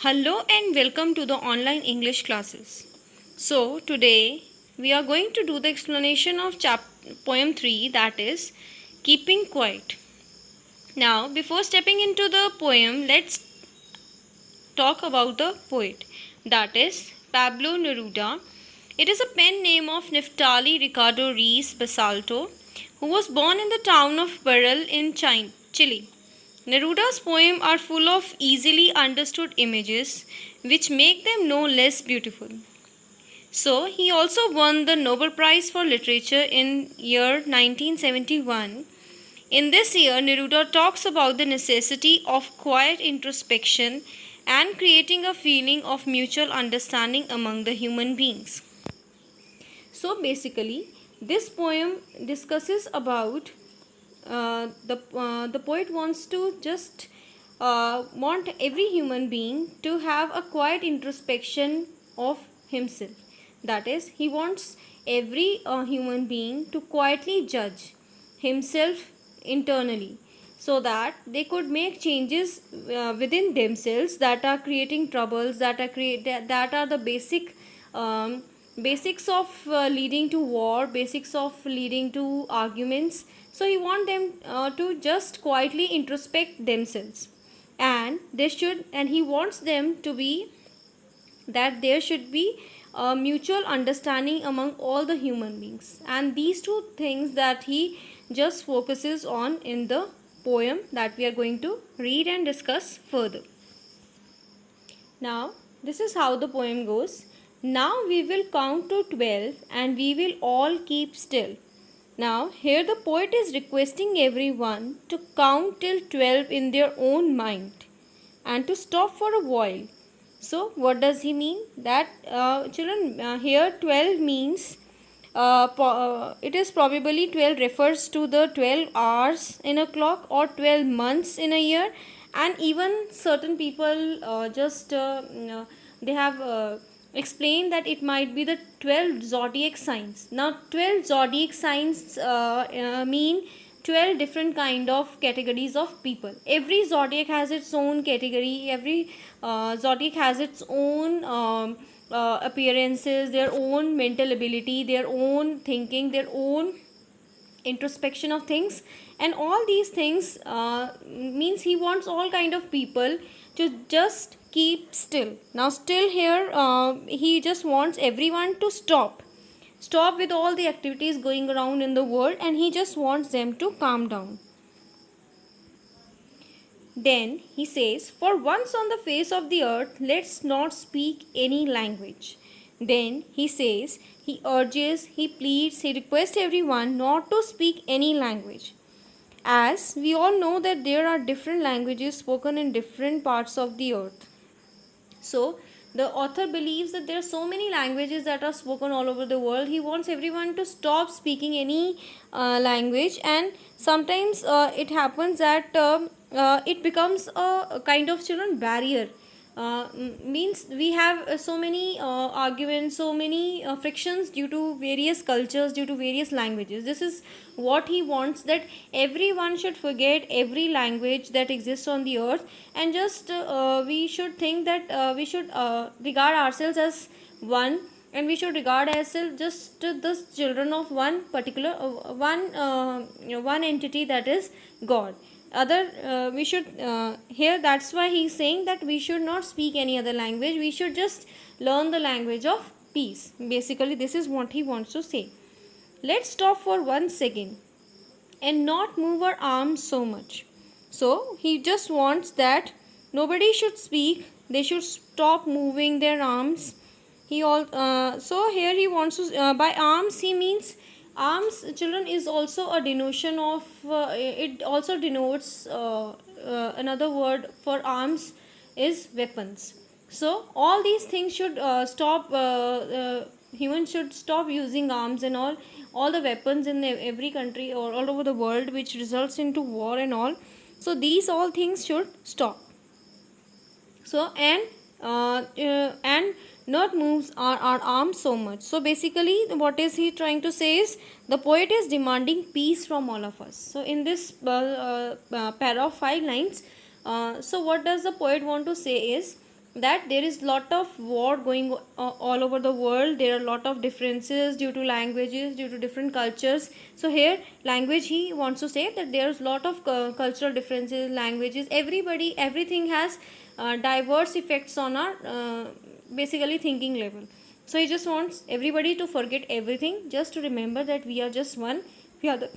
Hello and welcome to the online English classes. So, today we are going to do the explanation of poem 3, that is Keeping Quiet. Now, before stepping into the poem, let's talk about the poet, that is Pablo Neruda. It is a pen name of Neftali Ricardo Reis Basalto, who was born in the town of Barrel in Chile. Neruda's poems are full of easily understood images which make them no less beautiful. So, he also won the Nobel Prize for Literature in year 1971. In this year, Neruda talks about the necessity of quiet introspection and creating a feeling of mutual understanding among the human beings. So basically, this poem discusses about the poet wants to just want every human being to have a quiet introspection of himself. That is, he wants every human being to quietly judge himself internally, so that they could make changes within themselves that are creating troubles, that are the basics of leading to war, basics of leading to arguments. So he want them to just quietly introspect themselves, and he wants them to be that there should be a mutual understanding among all the human beings, and these two things that he just focuses on in the poem that we are going to read and discuss further. Now, this is how the poem goes. Now we will count to 12 and we will all keep still. Now, here the poet is requesting everyone to count till 12 in their own mind and to stop for a while. So, what does he mean? That children, here 12 means it is probably 12 refers to the 12 hours in a clock or 12 months in a year, and even certain people they have explained that it might be the 12 zodiac signs. Now 12 zodiac signs mean 12 different kind of categories of people. Every zodiac has its own category, every zodiac has its own appearances, their own mental ability, their own thinking, their own introspection of things, and all these things means he wants all kind of people to just keep still. Now still here he just wants everyone to stop with all the activities going around in the world, and he just wants them to calm down. Then he says, for once on the face of the earth, let's not speak any language. Then he says, he urges, he pleads, he requests everyone not to speak any language. As we all know that there are different languages spoken in different parts of the earth. So the author believes that there are so many languages that are spoken all over the world. He wants everyone to stop speaking any language, and sometimes it happens that it becomes a kind of children barrier. Means we have so many arguments, so many frictions due to various cultures, due to various languages. This is what he wants, that everyone should forget every language that exists on the earth, and just we should think that we should regard ourselves as one, and we should regard ourselves just the children of one particular one entity, that is God. Other we should here, that's why he's saying that we should not speak any other language, we should just learn the language of peace. Basically this is what he wants to say. Let's stop for 1 second and not move our arms so much. So he just wants that nobody should speak, they should stop moving their arms. So here he wants to by arms he means arms, children, is also a denotion of it also denotes another word for arms is weapons. So all these things should stop. Humans should stop using arms and all the weapons in every country or all over the world, which results into war and all. So these all things should stop. So and not moves our arms so much. So basically what is he trying to say is the poet is demanding peace from all of us. So in this pair of 5 lines, so what does the poet want to say is that there is lot of war going all over the world. There are a lot of differences due to languages, due to different cultures. So here language, he wants to say that there's lot of cultural differences, languages, everybody, everything has diverse effects on our basically thinking level. So he just wants everybody to forget everything, just to remember that we are just one. We are the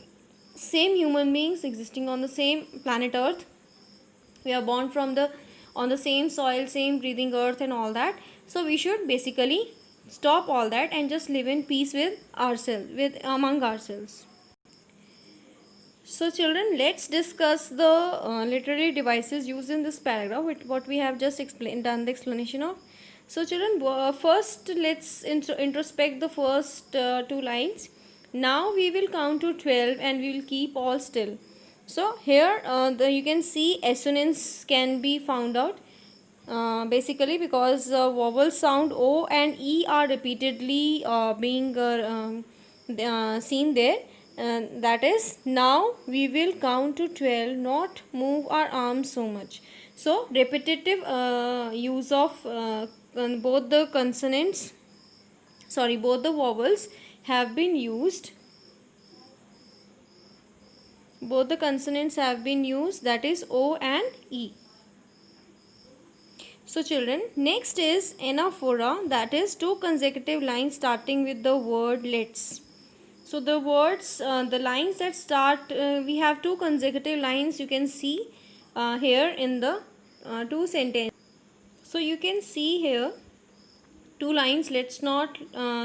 same human beings existing on the same planet earth. We are born from the on the same soil, same breathing earth and all that. So we should basically stop all that and just live in peace with ourselves, with among ourselves. So children, let's discuss the literary devices used in this paragraph with what we have just explained, done the explanation of. So children, first let's introspect the first two lines. Now we will count to 12 and we will keep all still. So here you can see assonance can be found out basically because vowel sound O and E are repeatedly being seen there. That is, now we will count to 12, not move our arms so much. So repetitive use of both the consonants, sorry, both the vowels have been used. Both the consonants have been used, that is O and E. So children, next is anaphora, that is two consecutive lines starting with the word let's. So the words, the lines that start, we have two consecutive lines you can see here in the two sentences. So you can see here two lines, let's not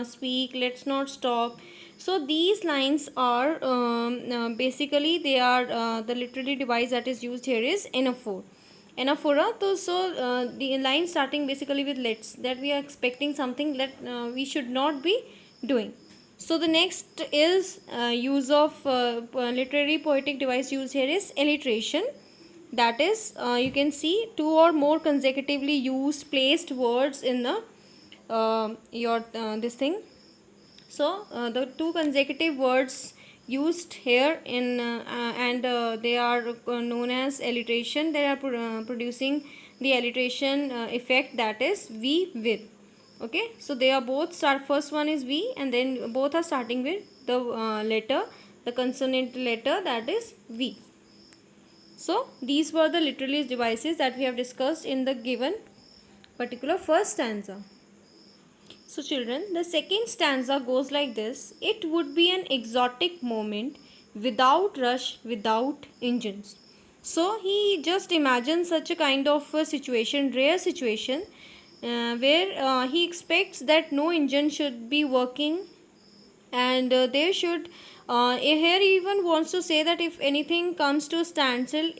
speak, let's not stop. So these lines are basically they are the literary device that is used here is anaphora. So the line starting basically with let's, that we are expecting something that we should not be doing. So the next is use of literary poetic device used here is alliteration. That is, you can see two or more consecutively used placed words in the your this thing. So the two consecutive words used here in and they are known as alliteration. They are producing the alliteration effect, that is we with. Okay, so they are both start, first one is we and then both are starting with the letter, the consonant letter, that is we. So these were the literary devices that we have discussed in the given particular first stanza. So children, the second stanza goes like this. It would be an exotic moment without rush, without engines. So he just imagines such a kind of a situation, rare situation, where he expects that no engine should be working, and they should here he even wants to say that if anything comes to a standstill,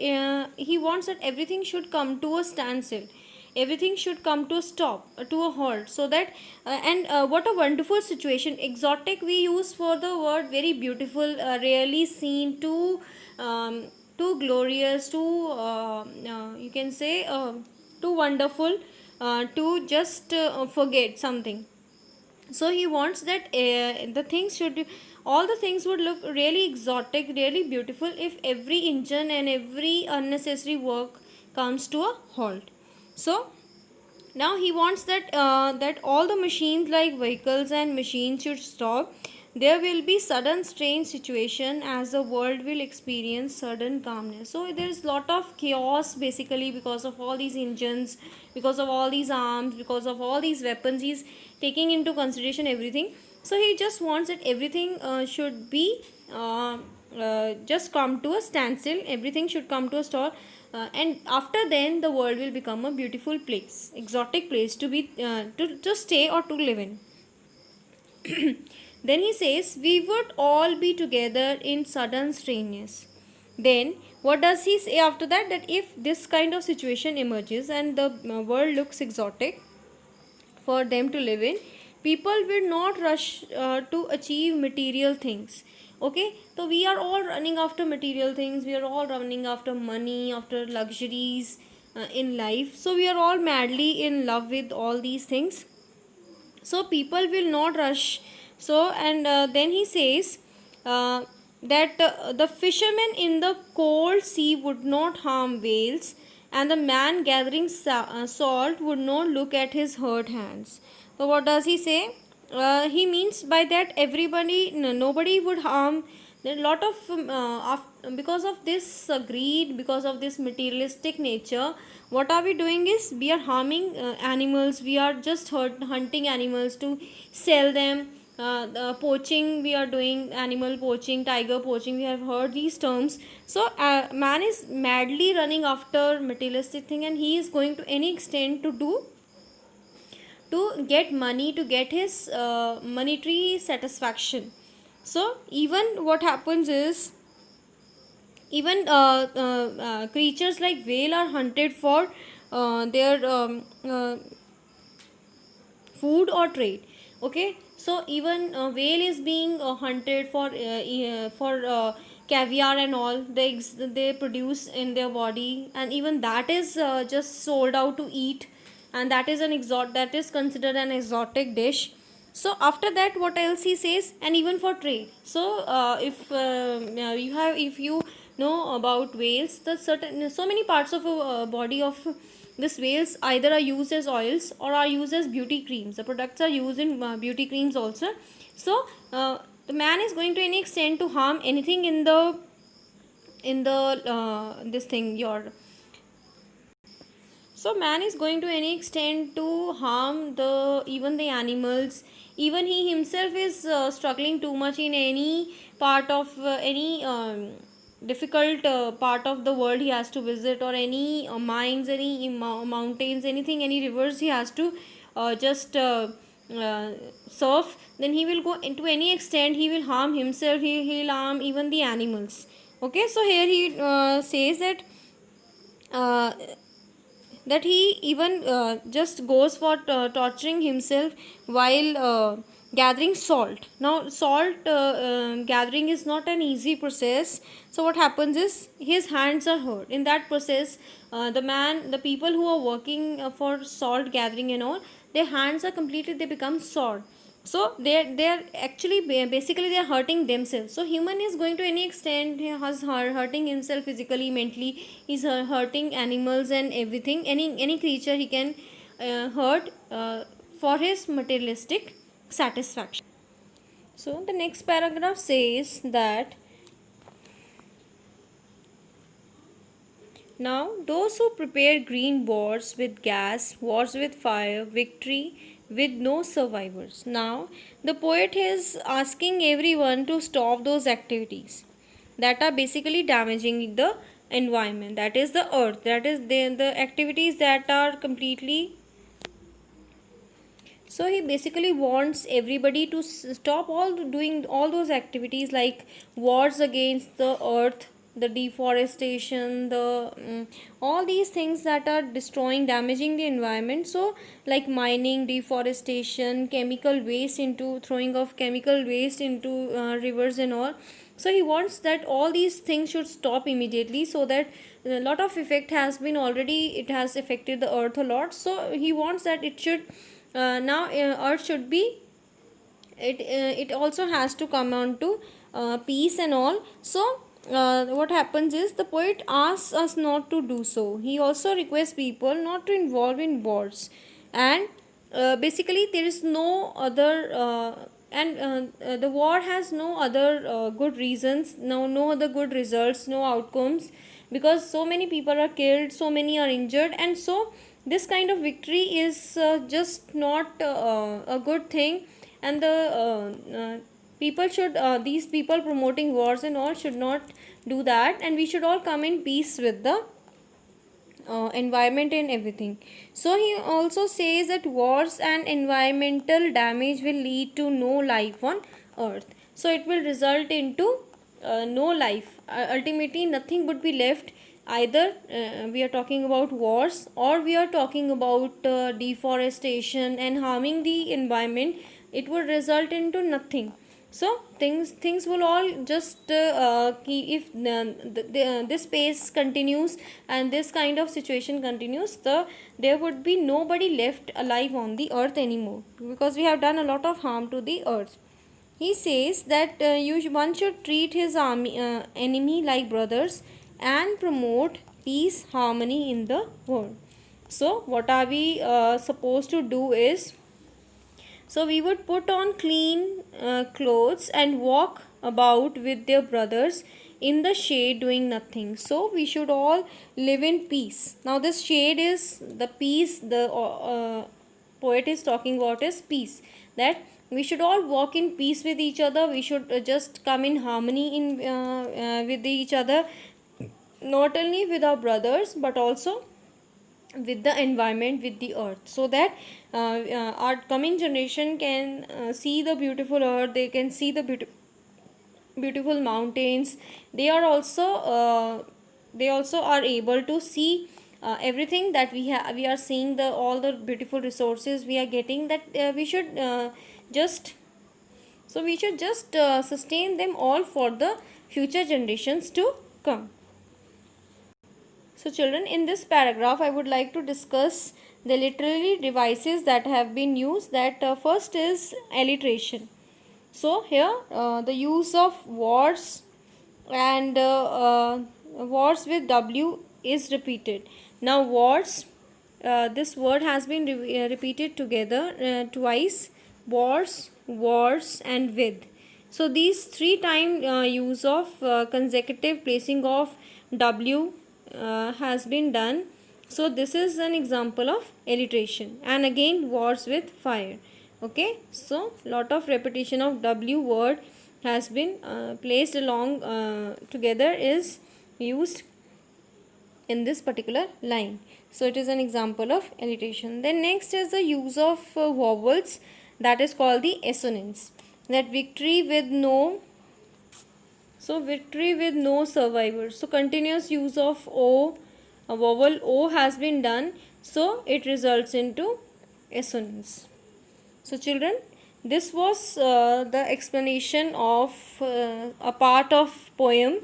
he wants that everything should come to a standstill, everything should come to a stop, to a halt, so that and what a wonderful situation. Exotic we use for the word very beautiful, rarely seen, too glorious, too you can say too wonderful, to just forget something. So he wants that the things should, all the things would look really exotic, really beautiful if every engine and every unnecessary work comes to a halt. So now he wants that that all the machines like vehicles and machines should stop. There will be sudden strange situation as the world will experience sudden calmness. So there is lot of chaos basically because of all these engines, because of all these arms, because of all these weapons. He's taking into consideration everything. So he just wants that everything should be just come to a standstill, everything should come to a stop, and after then the world will become a beautiful place, exotic place to be to stay or to live in. Then he says, we would all be together in sudden strangeness. Then what does he say after that? That if this kind of situation emerges and the world looks exotic for them to live in, people will not rush to achieve material things. Okay, so we are all running after material things, we are all running after money, after luxuries in life. So we are all madly in love with all these things, so people will not rush. So and then he says that the fishermen in the cold sea would not harm whales, and the man gathering salt would not look at his hurt hands. So what does he say? He means by that everybody, nobody would harm. There are a lot because of this greed, because of this materialistic nature. What are we doing is we are harming animals. We are just hunting animals to sell them. Poaching, we are doing animal poaching, tiger poaching, we have heard these terms. So man is madly running after materialistic thing, and he is going to any extent to do to get money, to get his monetary satisfaction. So even what happens is, even creatures like whale are hunted for their food or trade. Okay, so even whale is being hunted for caviar and all the eggs that they produce in their body, and even that is just sold out to eat, and that is that is considered an exotic dish. So after that, what else he says? And even for trade. So if if you know about whales, the certain so many parts of a body of this whales either are used as oils or are used as beauty creams. The products are used in beauty creams also. So the man is going to any extent to harm anything in the this thing your. So man is going to any extent to harm the even the animals. Even he himself is struggling too much in any part of any difficult part of the world he has to visit, or any mines, any mountains, anything, any rivers he has to just uh, surf. Then he will go into any extent, he will harm himself, he'll harm even the animals. Okay, so here he says uh, that he even just goes for torturing himself while gathering salt. Now salt gathering is not an easy process. So what happens is his hands are hurt in that process. The people who are working for salt gathering and all, their hands are completely, they become sore. So they're actually basically they're hurting themselves. So human is going to any extent, he has hurting himself physically, mentally. He's hurting animals and everything, any creature he can hurt for his materialistic satisfaction. So the next paragraph says that, now, those who prepare green wars with gas, wars with fire, victory with no survivors. Now, the poet is asking everyone to stop those activities that are basically damaging the environment, that is the earth, that is the activities that are completely. So he basically wants everybody to stop doing all those activities like wars against the earth, the deforestation, the all these things that are destroying, damaging the environment. So like mining, deforestation, chemical waste, into throwing of chemical waste into rivers and all. So he wants that all these things should stop immediately, so that a lot of effect has been already, it has affected the earth a lot. So he wants that it should now earth should be, it also has to come on to peace and all. So what happens is the poet asks us not to do so. He also requests people not to involve in wars, and basically there is no other the war has no other good reasons, no other good results, no outcomes, because so many people are killed, so many are injured, and so this kind of victory is just not a good thing. And the people should these people promoting wars and all should not do that, and we should all come in peace with the environment and everything. So he also says that wars and environmental damage will lead to no life on earth. So it will result into no life, ultimately nothing would be left. Either we are talking about wars, or we are talking about deforestation and harming the environment, it would result into nothing. So things will all just if this pace continues and this kind of situation continues, there would be nobody left alive on the earth anymore, because we have done a lot of harm to the earth. He says that one should treat his enemy like brothers and promote peace, harmony in the world. So what are we supposed to do is, so we would put on clean clothes and walk about with their brothers in the shade doing nothing. So we should all live in peace. Now this shade is the peace the poet is talking about is peace. That we should all walk in peace with each other. We should just come in harmony in with each other, not only with our brothers but also with the environment, with the earth, so that our coming generation can see the beautiful earth, they can see the beautiful mountains. They are also they also are able to see everything that we are seeing, the all the beautiful resources we are getting, that we should just so we should just sustain them all for the future generations to come. So children, in this paragraph I would like to discuss the literary devices that have been used. That first is alliteration. So here the use of words and words with W is repeated. Now words, this word has been repeated together twice, words, words and with. So these three time use of consecutive placing of W has been done. So this is an example of alliteration. And again words with fire. Okay, so lot of repetition of W word has been placed along together is used in this particular line. So it is an example of alliteration. Then next is the use of vowels, that is called the assonance. That victory with no, so victory with no survivors. So continuous use of O, a vowel O has been done, so it results into assonance. So children, this was the explanation of a part of poem,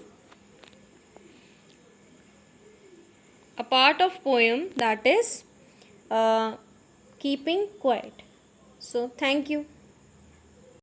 that is keeping quiet. So thank you.